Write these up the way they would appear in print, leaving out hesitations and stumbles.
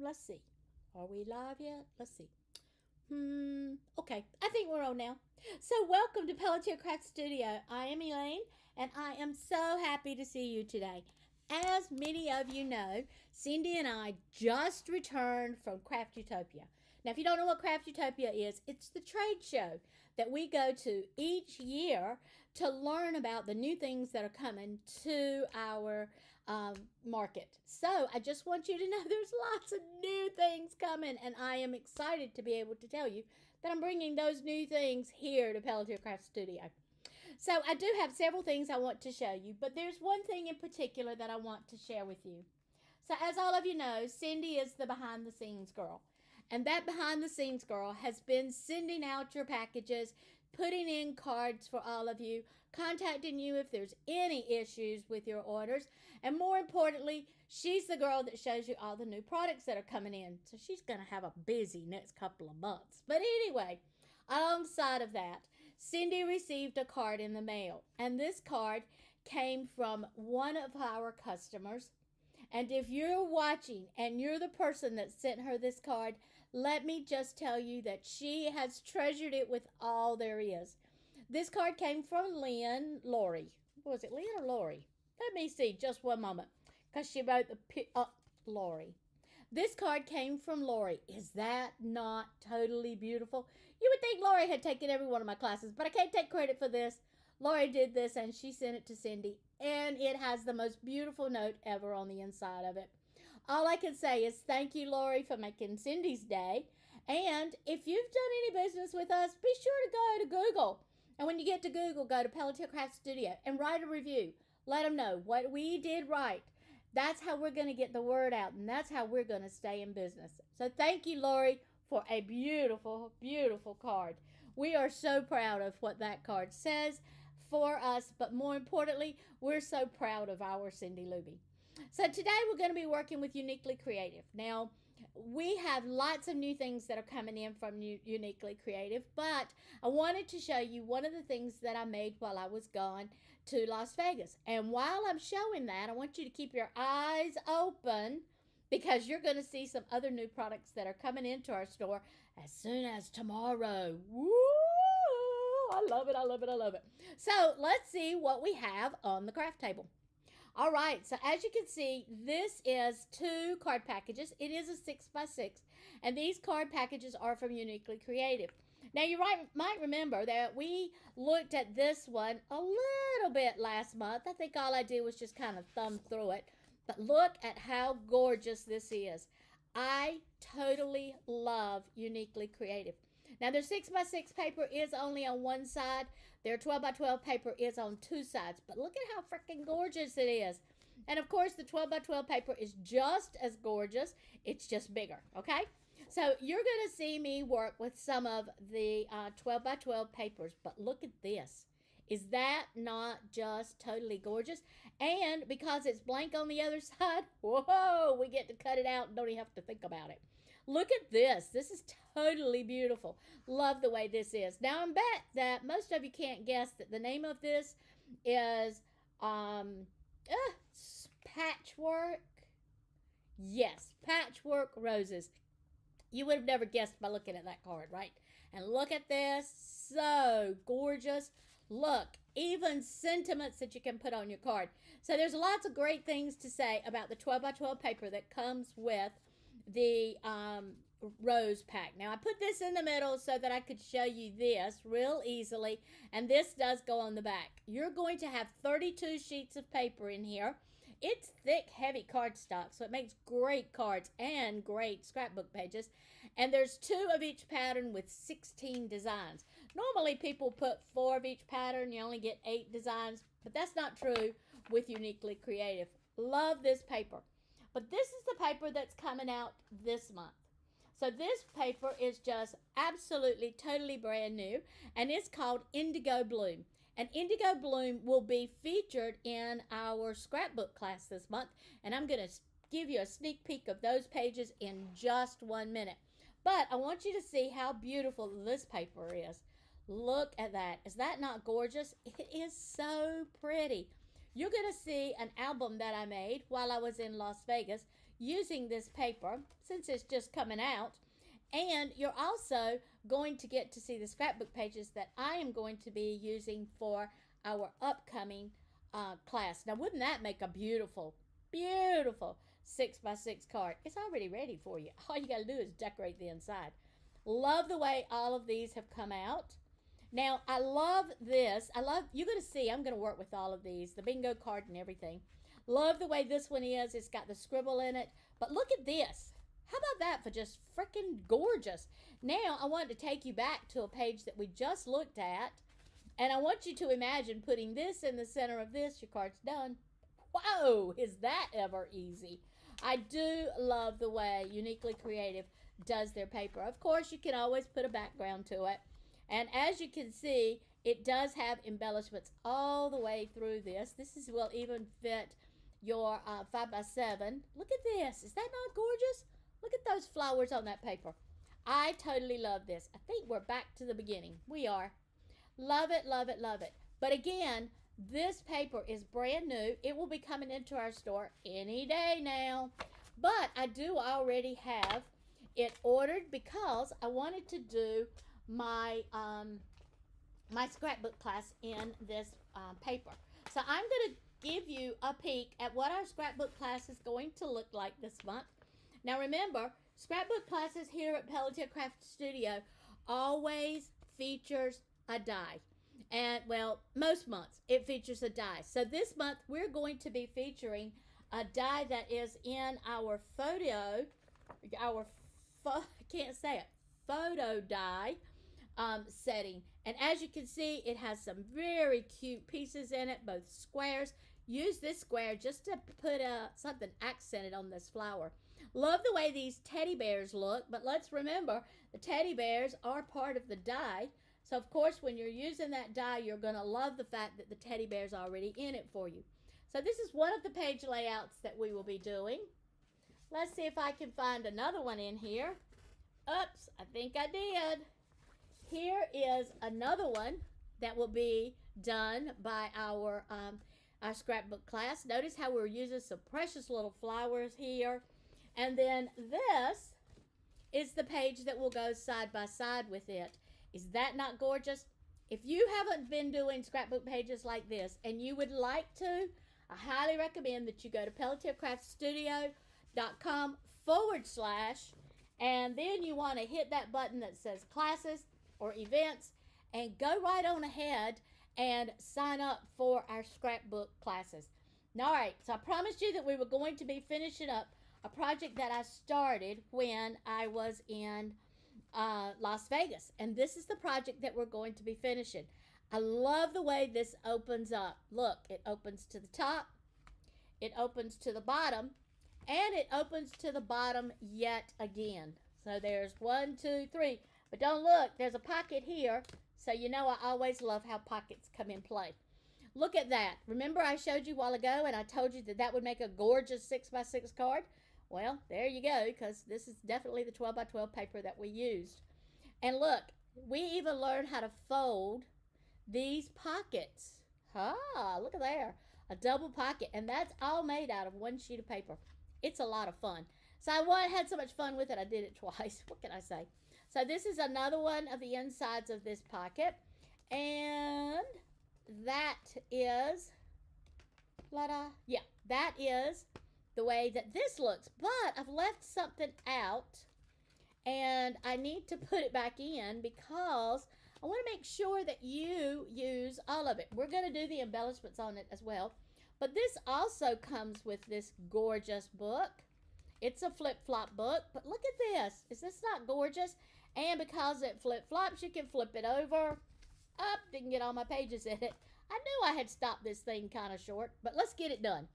Let's see. Are we live yet? Let's see. Okay. I think we're on now. So, welcome to Pelletier Craft Studio. I am Elaine, and I am so happy to see you today. As many of you know, Cindy and I just returned from Craft Utopia. Now, if you don't know what Craft Utopia is, it's the trade show that we go to each year to learn about the new things that are coming to our market. So, I just want you to know there's lots of new things coming, and I am excited to be able to tell you that I'm bringing those new things here to Pelletier Craft Studio. So I do have several things I want to show you, but there's one thing in particular that I want to share with you. So as all of you know, Cindy is the behind the scenes girl. And that behind the scenes girl has been sending out your packages, putting in cards for all of you, contacting you if there's any issues with your orders, and more importantly, she's the girl that shows you all the new products that are coming in. So she's going to have a busy next couple of months. But anyway, alongside of that, Cindy received a card in the mail, and this card came from one of our customers. And if you're watching and you're the person that sent her this card, let me just tell you that she has treasured it with all there is. This card came from Lynn Lori. Was it Lynn or Lori? Let me see, just one moment, because she wrote the Lori. This card came from Lori. Is that not totally beautiful? You would think Lori had taken every one of my classes, but I can't take credit for this. Lori did this and she sent it to Cindy, and it has the most beautiful note ever on the inside of it. All I can say is thank you, Lori, for making Cindy's day. And if you've done any business with us, be sure to go to Google. And when you get to Google, go to Pelletier Craft Studio and write a review. Let them know what we did right. That's how we're going to get the word out, and that's how we're going to stay in business. So thank you, Lori, for a beautiful, beautiful card. We are so proud of what that card says for us, but more importantly, we're so proud of our Cindy Luby. So today we're going to be working with Uniquely Creative. Now, we have lots of new things that are coming in from Uniquely Creative, but I wanted to show you one of the things that I made while I was gone to Las Vegas. And while I'm showing that, I want you to keep your eyes open because you're going to see some other new products that are coming into our store as soon as tomorrow. Woo! I love it, I love it, I love it. So let's see what we have on the craft table. All right, so as you can see, this is 2 card packages. It is a 6x6, and these card packages are from Uniquely Creative. Now, you might remember that we looked at this one a little bit last month. I think all I did was just kind of thumb through it. But look at how gorgeous this is. I totally love Uniquely Creative. Now, their 6x6 paper is only on one side. Their 12x12 paper is on 2 sides. But look at how freaking gorgeous it is. And, of course, the 12x12 paper is just as gorgeous. It's just bigger, okay? So, you're going to see me work with some of the 12x12 papers. But look at this. Is that not just totally gorgeous? And because it's blank on the other side, whoa, we get to cut it out and don't even have to think about it. Look at this. This is totally beautiful. Love the way this is. Now, I bet that most of you can't guess that the name of this is Patchwork. Yes, Patchwork Roses. You would have never guessed by looking at that card, right? And look at this. So gorgeous. Look, even sentiments that you can put on your card. So there's lots of great things to say about the 12x12 paper that comes with the rose pack. Now, I put this in the middle so that I could show you this real easily, and this does go on the back. You're going to have 32 sheets of paper in here. It's thick, heavy cardstock, so it makes great cards and great scrapbook pages. And there's 2 of each pattern with 16 designs. Normally, people put 4 of each pattern. You only get 8 designs, but that's not true with Uniquely Creative. Love this paper. But this is the paper that's coming out this month. So this paper is just absolutely, totally brand new, and it's called Indigo Bloom. And Indigo Bloom will be featured in our scrapbook class this month, and I'm going to give you a sneak peek of those pages in just 1 minute. But I want you to see how beautiful this paper is. Look at that. Is that not gorgeous? It is so pretty. You're going to see an album that I made while I was in Las Vegas using this paper since it's just coming out. And you're also going to get to see the scrapbook pages that I am going to be using for our upcoming class. Now, wouldn't that make a beautiful, beautiful 6x6 card? It's already ready for you. All you got to do is decorate the inside. Love the way all of these have come out. Now, I love this. You're going to see, I'm going to work with all of these, the bingo card and everything. Love the way this one is. It's got the scribble in it. But look at this. How about that for just freaking gorgeous? Now, I want to take you back to a page that we just looked at. And I want you to imagine putting this in the center of this. Your card's done. Whoa, is that ever easy? I do love the way Uniquely Creative does their paper. Of course, you can always put a background to it. And as you can see, it does have embellishments all the way through this. Will even fit your 5x7. Look at this. Is that not gorgeous? Look at those flowers on that paper. I totally love this. I think we're back to the beginning. We are. Love it, love it, love it. But again, this paper is brand new. It will be coming into our store any day now. But I do already have it ordered because I wanted to do my my scrapbook class in this paper. So I'm going to give you a peek at what our scrapbook class is going to look like this month. Now remember, scrapbook classes here at Pelletier Craft Studio always features a die. And well, most months it features a die. So this month we're going to be featuring a die that is in our photo die setting. And as you can see, it has some very cute pieces in it, both squares. Use this square just to put something accented on this flower. Love the way these teddy bears look, but let's remember the teddy bears are part of the die. So of course, when you're using that die, you're going to love the fact that the teddy bear's already in it for you. So this is one of the page layouts that we will be doing. Let's see if I can find another one in here. Oops, I think I did. Here is another one that will be done by our scrapbook class. Notice how we're using some precious little flowers here. And then this is the page that will go side by side with it. Is that not gorgeous? If you haven't been doing scrapbook pages like this and you would like to, I highly recommend that you go to PelletierCraftStudio.com / and then you want to hit that button that says classes or events and go right on ahead and sign up for our scrapbook classes. All right, so I promised you that we were going to be finishing up a project that I started when I was in Las Vegas. And this is the project that we're going to be finishing. I love the way this opens up. Look, it opens to the top, it opens to the bottom, and it opens to the bottom yet again. So there's 1, 2, 3. But don't look, there's a pocket here. So you know I always love how pockets come in play. Look at that. Remember I showed you a while ago and I told you that that would make a gorgeous 6x6 card? Well, there you go, because this is definitely the 12x12 paper that we used. And look, we even learned how to fold these pockets. Ah, look at there. A double pocket, and that's all made out of one sheet of paper. It's a lot of fun. So I had so much fun with it, I did it twice. What can I say? So this is another one of the insides of this pocket. And that is, that is the way that this looks. But I've left something out, and I need to put it back in because I want to make sure that you use all of it. We're going to do the embellishments on it as well. But this also comes with this gorgeous book. It's a flip-flop book, but look at this. Is this not gorgeous? And because it flip-flops, you can flip it over. Up, didn't get all my pages in it. I knew I had stopped this thing kind of short, but let's get it done.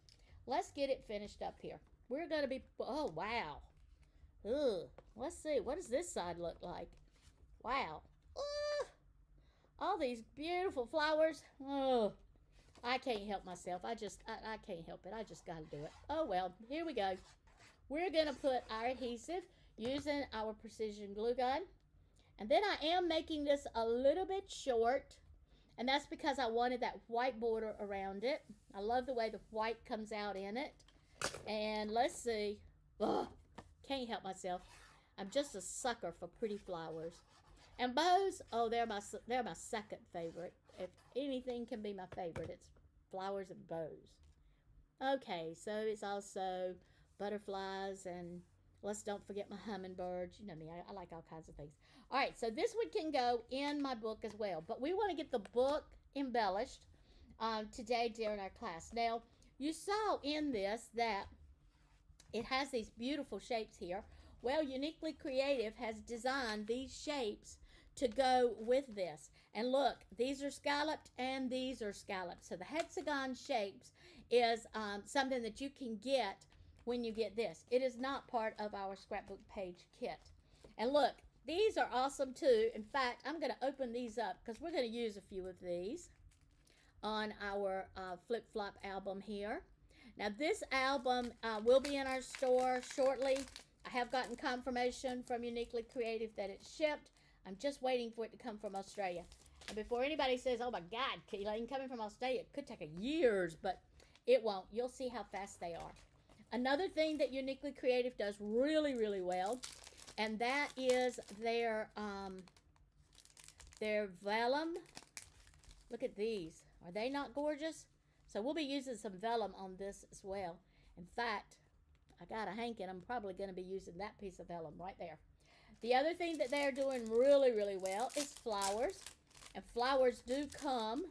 Let's get it finished up here. We're going to be, oh, wow. Ugh. Let's see, what does this side look like? Wow. All these beautiful flowers. Oh, I can't help myself. I can't help it. I just got to do it. Oh, well, here we go. We're going to put our adhesive using our precision glue gun. And then I am making this a little bit short. And that's because I wanted that white border around it. I love the way the white comes out in it. And let's see. Ugh, can't help myself. I'm just a sucker for pretty flowers. And bows, oh, they're my second favorite. If anything can be my favorite, it's flowers and bows. Okay, so it's also butterflies, and let's don't forget my hummingbirds. You know me, I like all kinds of things. All right, so this one can go in my book as well, but we want to get the book embellished today during our class. Now, you saw in this that it has these beautiful shapes here. Well, Uniquely Creative has designed these shapes to go with this. And look, these are scalloped and these are scalloped. So the hexagon shapes is something that you can get when you get this. It is not part of our scrapbook page kit. And look, these are awesome too. In fact, I'm going to open these up because we're going to use a few of these on our flip-flop album here. Now, this album will be in our store shortly. I have gotten confirmation from Uniquely Creative that it's shipped. I'm just waiting for it to come from Australia. And before anybody says, oh my God, Elaine, coming from Australia, it could take years, but it won't. You'll see how fast they are. Another thing that Uniquely Creative does really, really well, and that is their vellum. Look at these. Are they not gorgeous? So we'll be using some vellum on this as well. In fact, I got a hanky, and I'm probably going to be using that piece of vellum right there. The other thing that they're doing really, really well is flowers. And flowers do come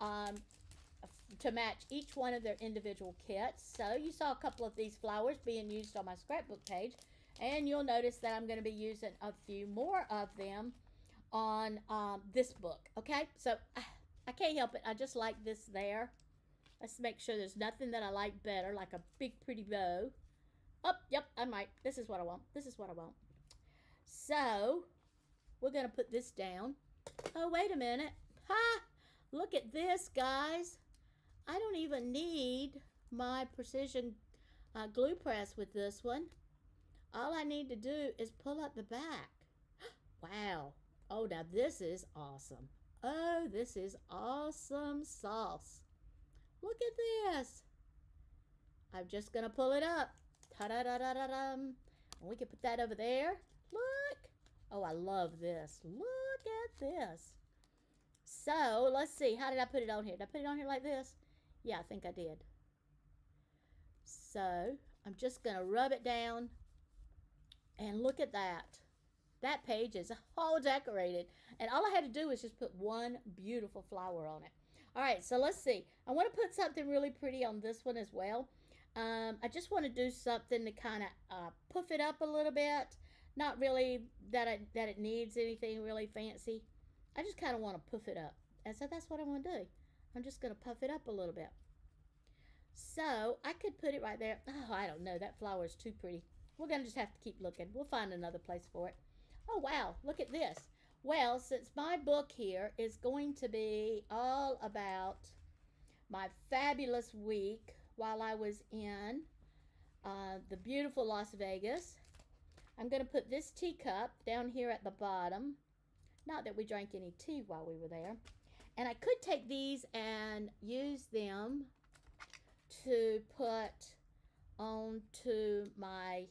to match each one of their individual kits. So you saw a couple of these flowers being used on my scrapbook page. And you'll notice that I'm going to be using a few more of them on this book. Okay, so I can't help it. I just like this there. Let's make sure there's nothing that I like better, like a big pretty bow. Oh, yep, I'm right. This is what I want. This is what I want. So, we're going to put this down. Oh, wait a minute. Ha! Look at this, guys. I don't even need my precision glue press with this one. All I need to do is pull up the back. Wow. Oh, now this is awesome. Oh, this is awesome sauce. Look at this. I'm just going to pull it up. Ta-da-da-da-da-dum. We can put that over there. Look. Oh, I love this. Look at this. So, let's see. How did I put it on here? Did I put it on here like this? Yeah, I think I did. So, I'm just going to rub it down. And look at that. That page is all decorated. And all I had to do was just put one beautiful flower on it. All right, so let's see. I want to put something really pretty on this one as well. I just want to do something to kind of puff it up a little bit. Not really that it needs anything really fancy. I just kind of want to puff it up. And so that's what I want to do. I'm just going to puff it up a little bit. So I could put it right there. Oh, I don't know. That flower is too pretty. We're going to just have to keep looking. We'll find another place for it. Oh, wow. Look at this. Well, since my book here is going to be all about my fabulous week while I was in the beautiful Las Vegas, I'm going to put this teacup down here at the bottom. Not that we drank any tea while we were there. And I could take these and use them to put onto my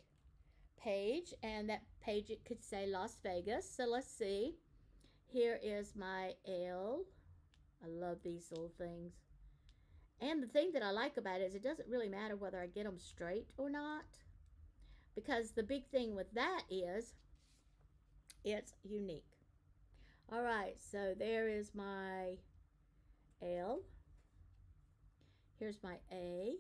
page, and that page, it could say Las Vegas. So let's see. Here is my L. I love these little things. And the thing that I like about it is it doesn't really matter whether I get them straight or not, because the big thing with that is it's unique. All right, so there is my L. Here's my A.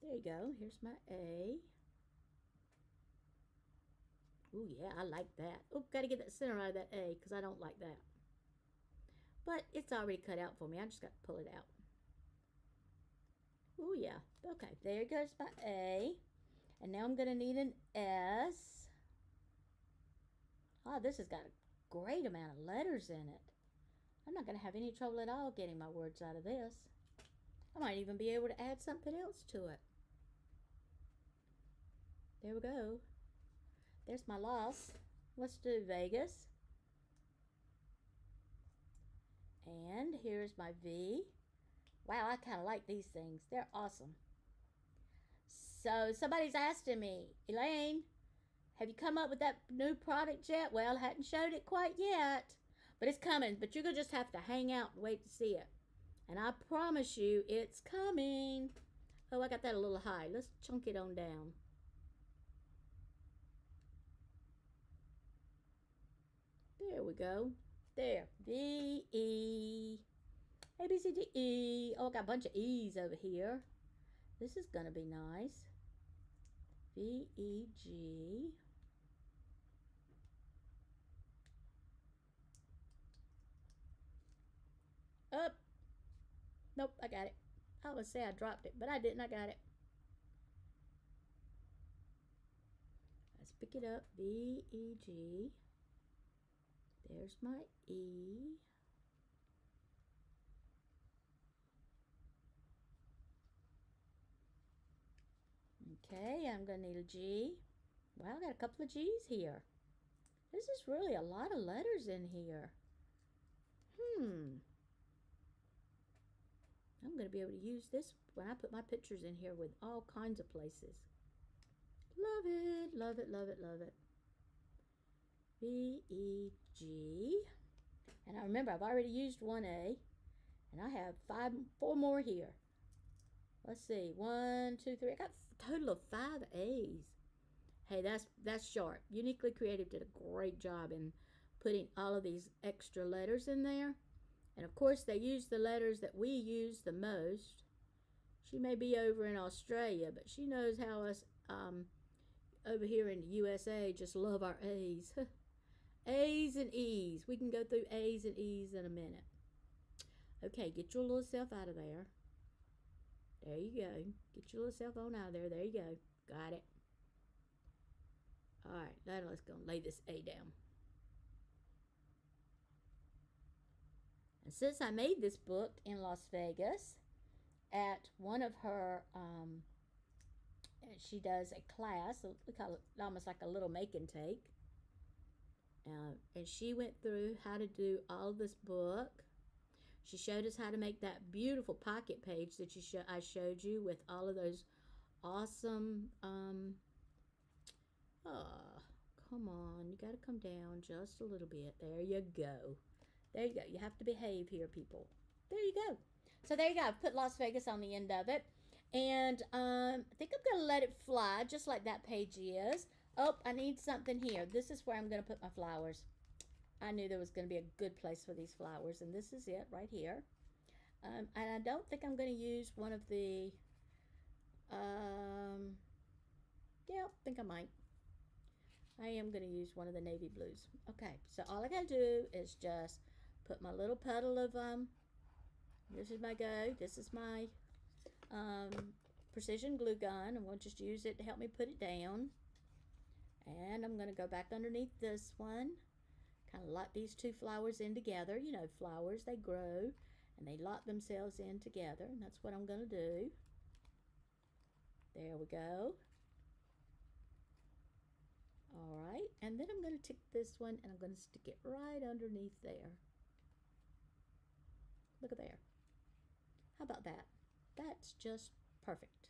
There you go. Here's my A. Oh, yeah, I like that. Oh, got to get that center out of that A because I don't like that. But it's already cut out for me. I just got to pull it out. Oh, yeah. Okay, there goes my A. And now I'm going to need an S. Oh, this has got a great amount of letters in it. I'm not going to have any trouble at all getting my words out of this. I might even be able to add something else to it. There we go. There's my Las. Let's do Vegas. And here's my V. Wow, I kind of like these things. They're awesome. So somebody's asking me, Elaine, have you come up with that new product yet? Well, I hadn't showed it quite yet, but it's coming. But you're going to just have to hang out and wait to see it. And I promise you, it's coming. Oh, I got that a little high. Let's chunk it on down. There we go. There. V, E, A, B, C, D, E. Oh, I got a bunch of E's over here. This is going to be nice. V, E, G. Up. Nope, I got it. I would say I dropped it, but I didn't. I got it. Let's pick it up. V, E, G. There's my E. Okay, I'm going to need a G. Wow, I got a couple of G's here. This is really a lot of letters in here. I'm going to be able to use this when I put my pictures in here with all kinds of places. Love it, love it, love it, love it. V, E, G. And I remember I've already used one A. And I have four more here. Let's see. 1, 2, 3. I got a total of 5 A's. Hey, that's sharp. Uniquely Creative did a great job in putting all of these extra letters in there. And of course, they use the letters that we use the most. She may be over in Australia, but she knows how us over here in the USA just love our A's. A's and E's. We can go through A's and E's in a minute. Okay, get your little self out of there. There you go. Get your little self on out of there. There you go. Got it. All right, now let's go and lay this A down. And since I made this book in Las Vegas at one of her, she does a class, we call it almost like a little make and take. And she went through how to do all this book. She showed us how to make that beautiful pocket page that I showed you with all of those awesome, come on, you got to come down just a little bit. There you go. There you go. You have to behave here, people. There you go. So there you go. I've put Las Vegas on the end of it. And I think I'm going to let it fly just like that page is. Oh, I need something here. This is where I'm going to put my flowers. I knew there was going to be a good place for these flowers. And this is it right here. And I don't think I'm going to use one of the... yeah, I think I might. I am going to use one of the navy blues. Okay, so all I got to do is just put my little puddle of, this is my go. This is my precision glue gun. I'm going to just use it to help me put it down. And I'm going to go back underneath this one. Kind of lock these two flowers in together. You know, flowers, they grow and they lock themselves in together. And that's what I'm going to do. There we go. All right, and then I'm going to take this one and I'm going to stick it right underneath there. Look at there. How about that? That's just perfect.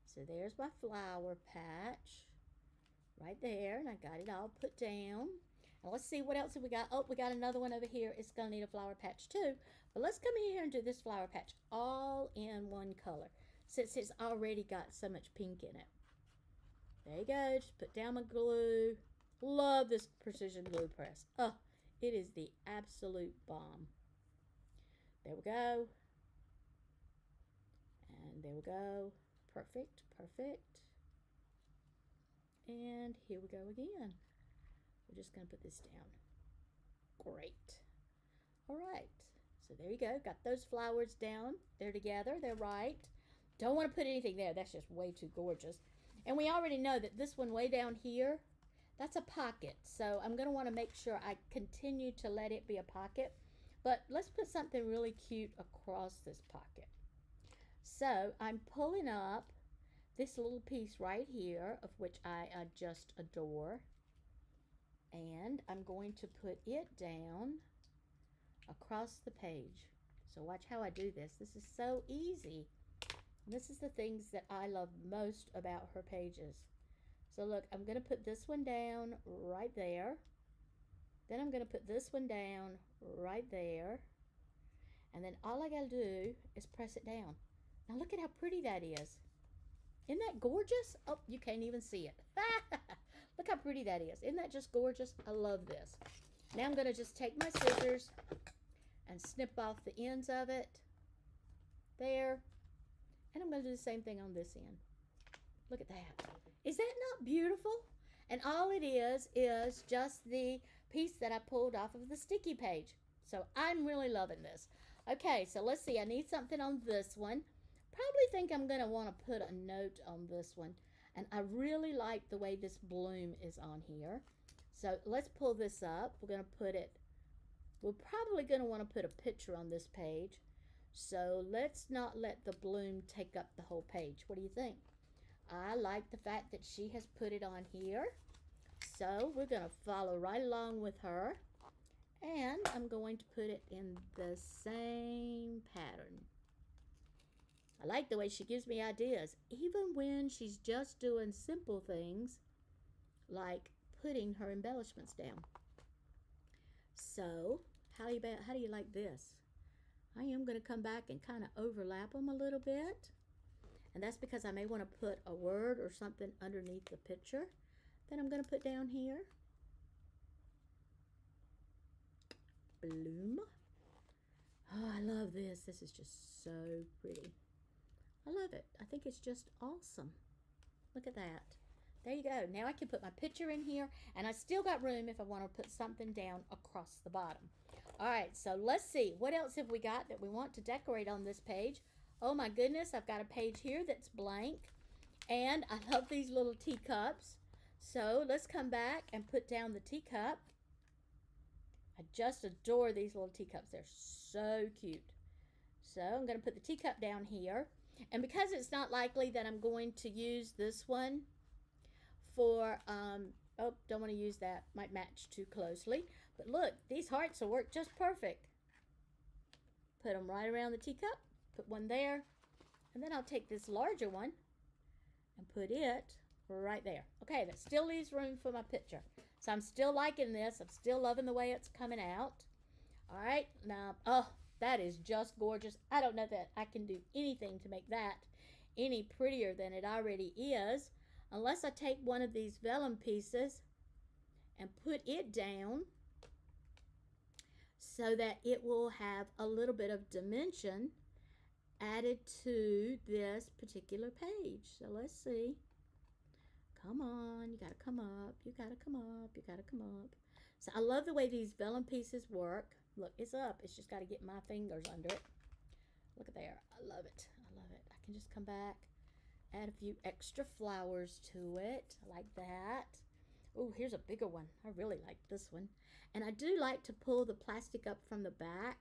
So there's my flower patch right there, and I got it all put down. And let's see what else have we got. Oh, we got another one over here. It's going to need a flower patch too. But let's come in here and do this flower patch all in one color since it's already got so much pink in it. There you go. Just put down my glue. Love this precision glue press. Oh, it is the absolute bomb. There we go. And there we go. Perfect, perfect. And here we go again. We're just going to put this down. Great. All right. So there you go. Got those flowers down. They're together. They're right. Don't want to put anything there. That's just way too gorgeous. And we already know that this one way down here, that's a pocket. So I'm going to want to make sure I continue to let it be a pocket. But let's put something really cute across this pocket. So I'm pulling up this little piece right here, of which I just adore. And I'm going to put it down across the page. So watch how I do this. This is so easy. This is the things that I love most about her pages. So look, I'm going to put this one down right there. Then I'm going to put this one down right there. And then all I got to do is press it down. Now look at how pretty that is. Isn't that gorgeous? Oh, you can't even see it. Look how pretty that is. Isn't that just gorgeous? I love this. Now I'm going to just take my scissors and snip off the ends of it. There. And I'm going to do the same thing on this end. Look at that. Is that not beautiful? And all it is just the piece that I pulled off of the sticky page. So I'm really loving this. Okay, so let's see. I need something on this one. Probably think I'm going to want to put a note on this one. And I really like the way this bloom is on here. So let's pull this up. We're going to put it, we're probably going to want to put a picture on this page. So let's not let the bloom take up the whole page. What do you think? I like the fact that she has put it on here. So we're going to follow right along with her. And I'm going to put it in the same pattern. I like the way she gives me ideas, even when she's just doing simple things like putting her embellishments down. So, how do you like this? I am going to come back and kind of overlap them a little bit. And that's because I may want to put a word or something underneath the picture that I'm going to put down here. Bloom. Oh, I love this. This is just so pretty. I love it. I think it's just awesome. Look at that. There you go. Now I can put my picture in here, and I still got room if I want to put something down across the bottom. All right, so let's see. What else have we got that we want to decorate on this page? Oh my goodness, I've got a page here that's blank, and I love these little teacups. So let's come back and put down the teacup. I just adore these little teacups. They're so cute. So I'm going to put the teacup down here. And because it's not likely that I'm going to use this one for, oh, don't want to use that. Might match too closely. But look, these hearts will work just perfect. Put them right around the teacup. Put one there. And then I'll take this larger one and put it right there. Okay, that still leaves room for my picture. So I'm still liking this. I'm still loving the way it's coming out. All right, now, oh, that is just gorgeous. I don't know that I can do anything to make that any prettier than it already is, unless I take one of these vellum pieces and put it down so that it will have a little bit of dimension added to this particular page. So let's see. Come on, you gotta come up, you gotta come up, you gotta come up. So I love the way these vellum pieces work. Look, it's up. It's just got to get my fingers under it. Look at there. I love it. I love it. I can just come back, add a few extra flowers to it. I like that. Oh, here's a bigger one. I really like this one. And I do like to pull the plastic up from the back.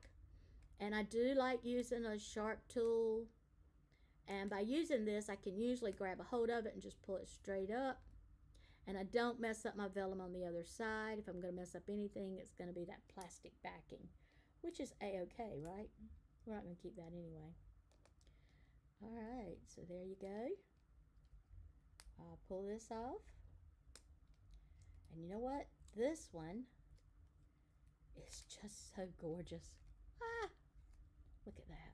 And I do like using a sharp tool. And by using this, I can usually grab a hold of it and just pull it straight up. And I don't mess up my vellum on the other side. If I'm going to mess up anything, it's going to be that plastic backing, which is a-okay, right? We're not going to keep that anyway. All right, so there you go. I'll pull this off. And you know what? This one is just so gorgeous. Ah, look at that.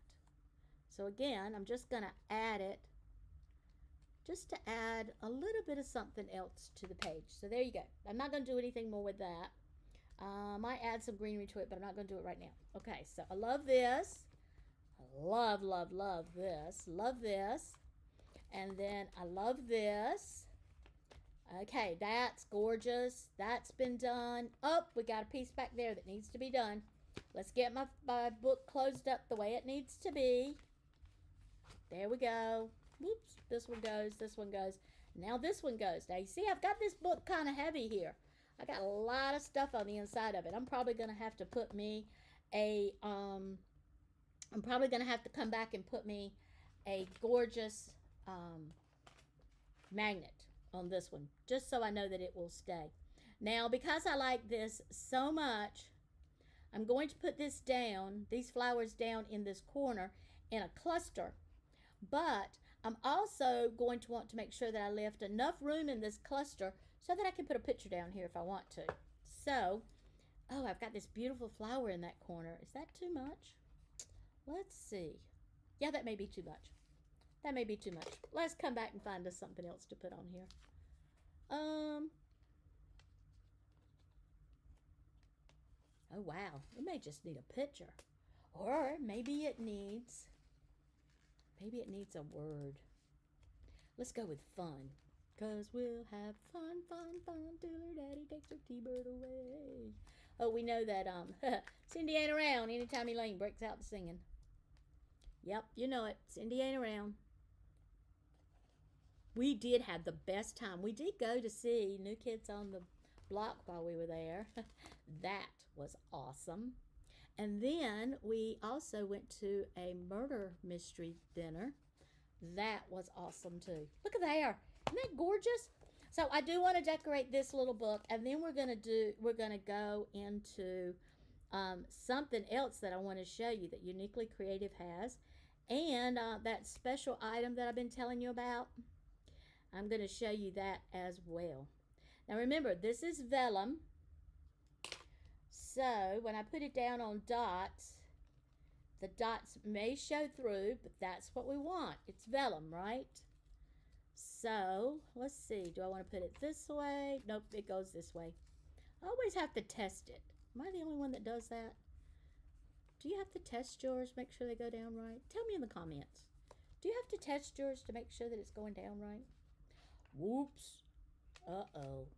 So again, I'm just going to add it just to add a little bit of something else to the page. So there you go. I'm not going to do anything more with that. I might add some greenery to it, but I'm not going to do it right now. Okay, so I love this. I love, love, love this. Love this. And then I love this. Okay, that's gorgeous. That's been done. Oh, we got a piece back there that needs to be done. Let's get my book closed up the way it needs to be. There we go. Whoops, this one goes, this one goes. Now this one goes. Now you see, I've got this book kind of heavy here. I got a lot of stuff on the inside of it. I'm probably going to have to put me a, I'm probably going to have to come back and put me a gorgeous magnet on this one, just so I know that it will stay. Now, because I like this so much, I'm going to put this down, these flowers down in this corner in a cluster. But I'm also going to want to make sure that I left enough room in this cluster so that I can put a picture down here if I want to. So, oh, I've got this beautiful flower in that corner. Is that too much? Let's see. Yeah, that may be too much. That may be too much. Let's come back and find us something else to put on here. Oh, wow. It may just need a picture. Or maybe it needs a word. Let's go with fun. 'Cause we'll have fun, fun, fun till her daddy takes her T-bird away. Oh, we know that Cindy ain't around anytime Elaine breaks out to singing. Yep, you know it. Cindy ain't around. We did have the best time. We did go to see New Kids on the Block while we were there. That was awesome. And then we also went to a murder mystery dinner. That was awesome too. Look at there. Isn't that gorgeous? So I do want to decorate this little book, and then we're gonna go into something else that I want to show you that Uniquely Creative has, and that special item that I've been telling you about. I'm going to show you that as well. Now remember, this is vellum. So when I put it down on dots, the dots may show through, but that's what we want. It's vellum, right? So let's see. Do I want to put it this way? Nope, it goes this way. I always have to test it. Am I the only one that does that? Do you have to test yours, make sure they go down right? Tell me in the comments. Do you have to test yours to make sure that it's going down right? Whoops. Uh-oh.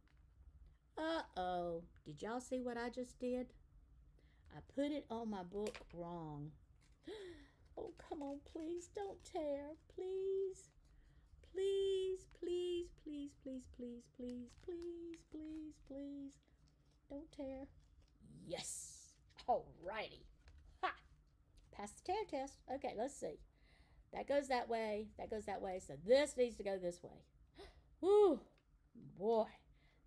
Uh-oh. Did y'all see what I just did? I put it on my book wrong. Oh, come on, please don't tear. Please. Please, please, please, please, please, please, please, please, please. Don't tear. Yes. Alrighty. Ha! Pass the tear test. Okay, let's see. That goes that way. That goes that way. So this needs to go this way. Whew. Boy,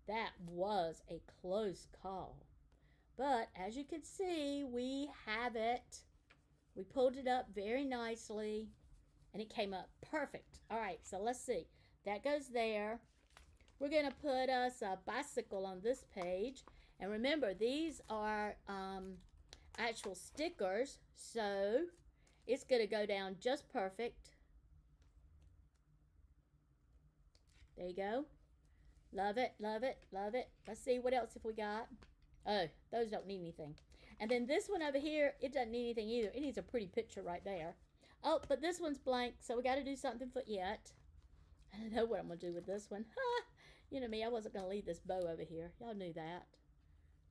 that was a close call. But as you can see, we have it. We pulled it up very nicely, and it came up perfect. All right, so let's see. That goes there. We're going to put us a bicycle on this page. And remember, these are actual stickers, so it's going to go down just perfect. There you go. Love it, love it, love it. Let's see what else have we got. Oh, those don't need anything. And then this one over here, it doesn't need anything either. It needs a pretty picture right there. Oh, but this one's blank, so we got to do something for it. I don't know what I'm going to do with this one. You know me, I wasn't going to leave this bow over here. Y'all knew that.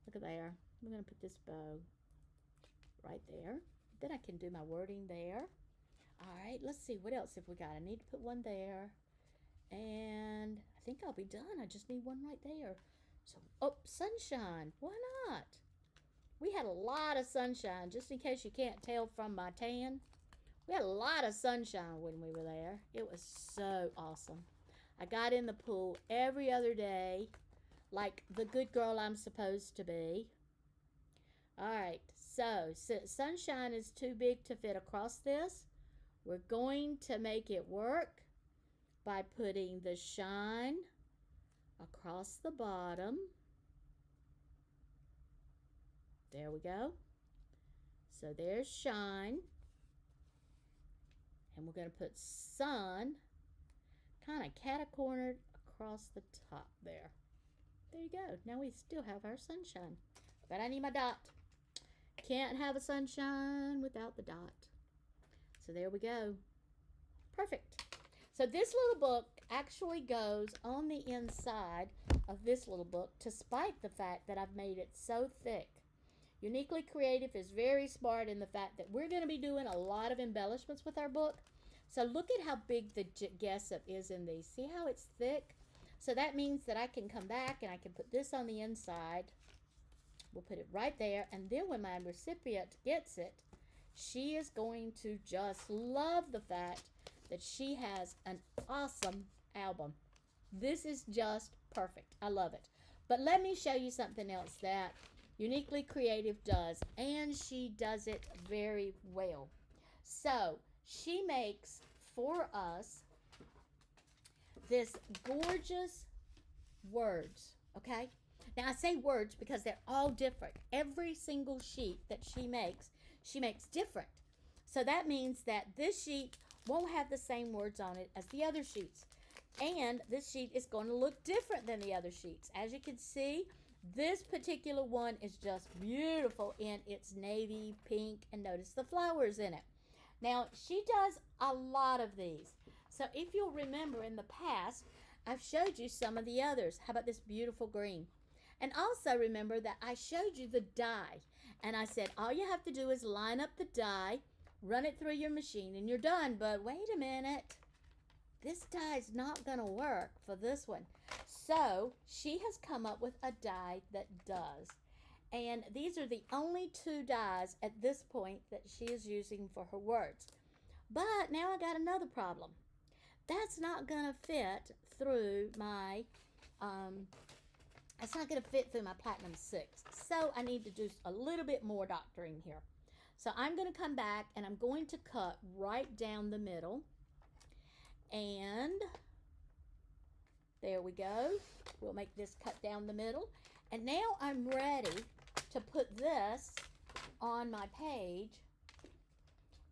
Look at there. I'm going to put this bow right there. Then I can do my wording there. All right, let's see. What else have we got? I need to put one there. And I think I'll be done. I just need one right there. So, oh, sunshine. Why not? We had a lot of sunshine, just in case you can't tell from my tan. We had a lot of sunshine when we were there. It was so awesome. I got in the pool every other day, like the good girl I'm supposed to be. All right, so since sunshine is too big to fit across this, we're going to make it work by putting the shine across the bottom. There we go. So there's shine. And we're going to put sun kind of cat-cornered across the top there. There you go. Now we still have our sunshine. But I need my dot. Can't have a sunshine without the dot. So there we go. Perfect. So this little book actually goes on the inside of this little book, despite the fact that I've made it so thick. Uniquely Creative is very smart in the fact that we're going to be doing a lot of embellishments with our book. So look at how big the gesso is in these. See how it's thick? So that means that I can come back and I can put this on the inside. We'll put it right there. And then when my recipient gets it, she is going to just love the fact that she has an awesome album. This is just perfect. I love it. But let me show you something else that Uniquely Creative does, and she does it very well. So she makes for us this gorgeous words, okay? Now I say words because they're all different. Every single sheet that she makes different. So that means that this sheet won't have the same words on it as the other sheets. And this sheet is going to look different than the other sheets. As you can see, this particular one is just beautiful in its navy, pink, and notice the flowers in it. Now, she does a lot of these. So if you'll remember in the past, I've showed you some of the others. How about this beautiful green? And also remember that I showed you the dye. And I said, all you have to do is line up the dye, run it through your machine, and you're done. But wait a minute. This dye is not going to work for this one. So she has come up with a dye that does. And these are the only two dyes at this point that she is using for her words. But now I got another problem. That's not going to fit through my, it's not going to fit through my Platinum 6. So I need to do a little bit more doctoring here. So I'm going to come back and I'm going to cut right down the middle. And there we go. We'll make this cut down the middle. And now I'm ready to put this on my page,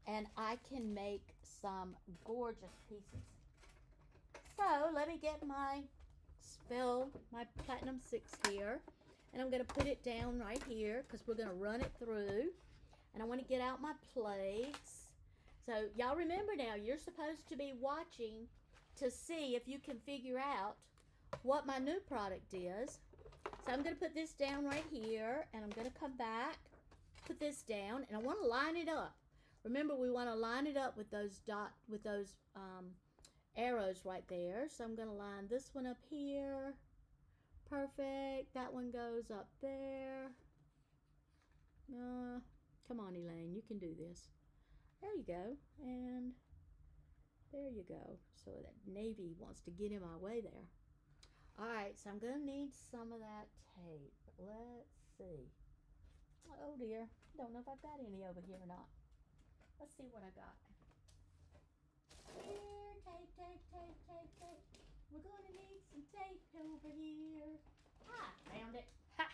and I can make some gorgeous pieces. So let me get my Platinum 6 here, and I'm going to put it down right here because we're going to run it through. And I want to get out my plates. So y'all remember now, you're supposed to be watching to see if you can figure out what my new product is. So I'm going to put this down right here, and I'm going to come back, put this down, and I want to line it up. Remember, we want to line it up with those arrows right there. So I'm going to line this one up here. Perfect. That one goes up there. Come on, Elaine, you can do this. There you go, and there you go. So that navy wants to get in my way there. All right, so I'm going to need some of that tape. Let's see. Oh, dear. Don't know if I've got any over here or not. Let's see what I got. Here, tape, tape, tape, tape, tape. We're going to need some tape over here. Ah, found it. Ha!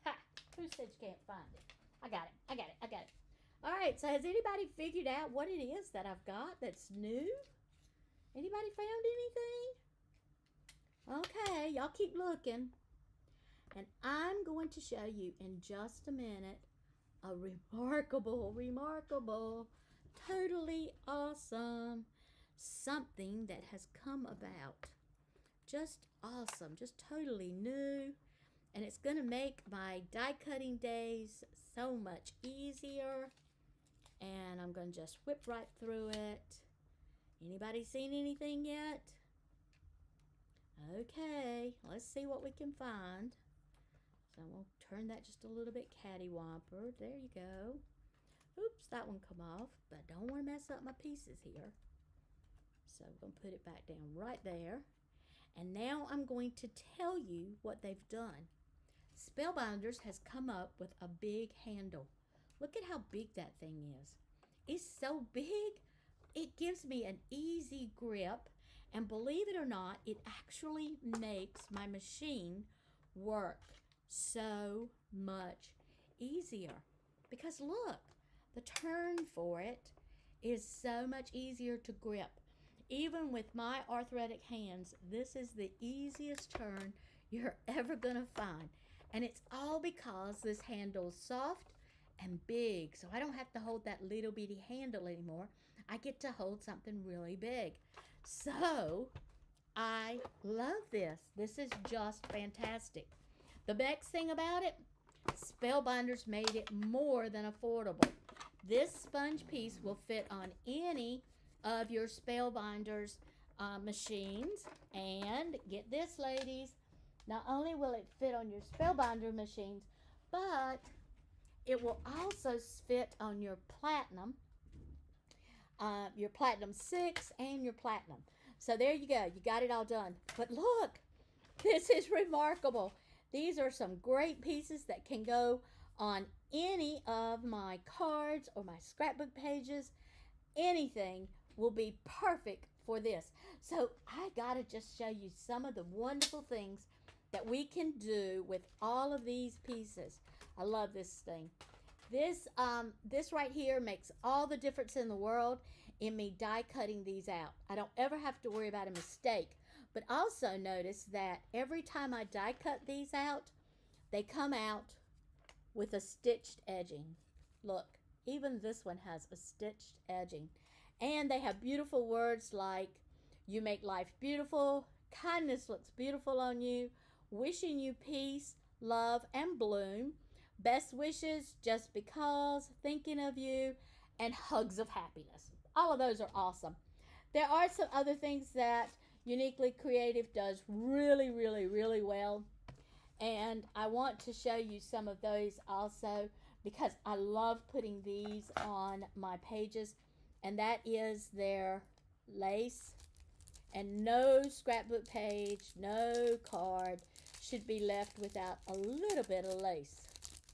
Ha! Who said you can't find it? I got it. I got it. I got it. All right, so has anybody figured out what it is that I've got that's new? Anybody found anything? Okay, y'all keep looking. And I'm going to show you in just a minute a remarkable, totally awesome something that has come about. Just awesome, just totally new. And it's going to make my die cutting days so much easier. And I'm going to just whip right through it. Anybody seen anything yet? Okay, let's see what we can find. So we'll turn that just a little bit catty-wamper. There you go. Oops, that one come off, but I don't want to mess up my pieces here. So I'm going to put it back down right there. And now I'm going to tell you what they've done. Spellbinders has come up with a big handle. Look at how big that thing is. It's so big, it gives me an easy grip. And believe it or not, it actually makes my machine work so much easier. Because look, the turn for it is so much easier to grip. Even with my arthritic hands, this is the easiest turn you're ever going to find. And it's all because this handle's soft and big. So I don't have to hold that little bitty handle anymore. I get to hold something really big. So I love this. This is just fantastic. The next thing about it, Spellbinders made it more than affordable. This sponge piece will fit on any of your Spellbinders machines. And get this, ladies, not only will it fit on your Spellbinder machines, but it will also fit on your Platinum 6 and your Platinum. So there you go. You got it all done. But look, this is remarkable. These are some great pieces that can go on any of my cards or my scrapbook pages. Anything will be perfect for this. So I gotta just show you some of the wonderful things that we can do with all of these pieces. I love this thing. This right here makes all the difference in the world in me die cutting these out. I don't ever have to worry about a mistake. But also notice that every time I die cut these out, they come out with a stitched edging. Look, even this one has a stitched edging. And they have beautiful words like, you make life beautiful, kindness looks beautiful on you, wishing you peace, love, and bloom, best wishes, just because, thinking of you, and hugs of happiness. All of those are awesome. There are some other things that Uniquely Creative does really, really, really well. And I want to show you some of those also because I love putting these on my pages. And that is their lace. And no scrapbook page, no card should be left without a little bit of lace.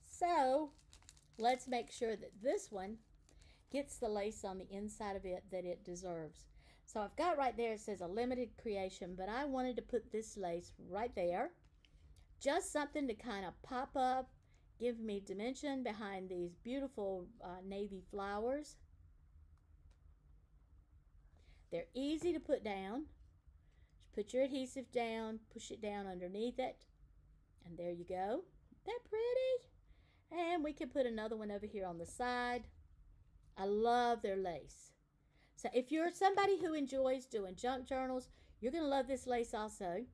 So let's make sure that this one gets the lace on the inside of it that it deserves. So I've got right there, it says a limited creation, but I wanted to put this lace right there. Just something to kind of pop up, give me dimension behind these beautiful navy flowers. They're easy to put down. Just put your adhesive down, push it down underneath it, and there you go. Isn't that pretty? And we can put another one over here on the side. I love their lace. So if you're somebody who enjoys doing junk journals, you're going to love this lace also.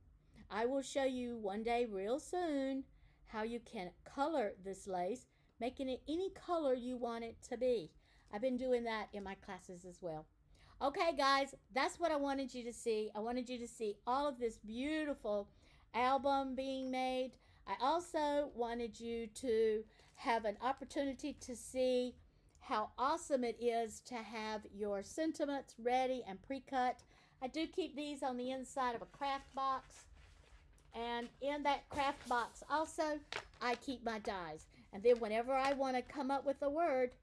I will show you one day real soon how you can color this lace, making it any color you want it to be. I've been doing that in my classes as well. Okay, guys, that's what I wanted you to see. I wanted you to see all of this beautiful album being made. I also wanted you to have an opportunity to see how awesome it is to have your sentiments ready and pre-cut. I do keep these on the inside of a craft box. And in that craft box also, I keep my dies. And then whenever I want to come up with a word,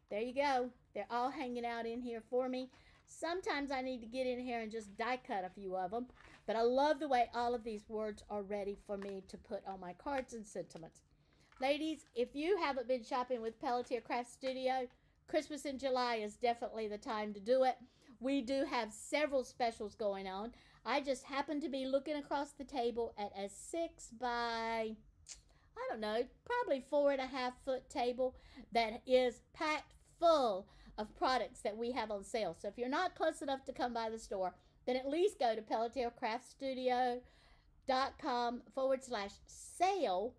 there you go. They're all hanging out in here for me. Sometimes I need to get in here and just die cut a few of them. But I love the way all of these words are ready for me to put on my cards and sentiments. Ladies, if you haven't been shopping with Pelletier Craft Studio, Christmas in July is definitely the time to do it. We do have several specials going on. I just happen to be looking across the table at a 6 by, I don't know, probably 4.5 foot table that is packed full of products that we have on sale. So if you're not close enough to come by the store, then at least go to PelletierCraftStudio.com/sale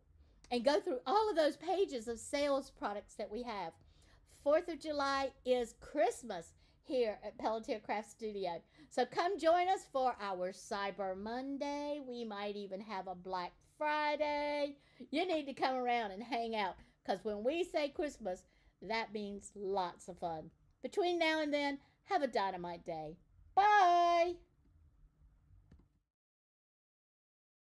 and go through all of those pages of sales products that we have. 4th of July is Christmas here at Pelletier Craft Studio. So come join us for our Cyber Monday. We might even have a Black Friday. You need to come around and hang out because when we say Christmas, that means lots of fun. Between now and then, have a dynamite day.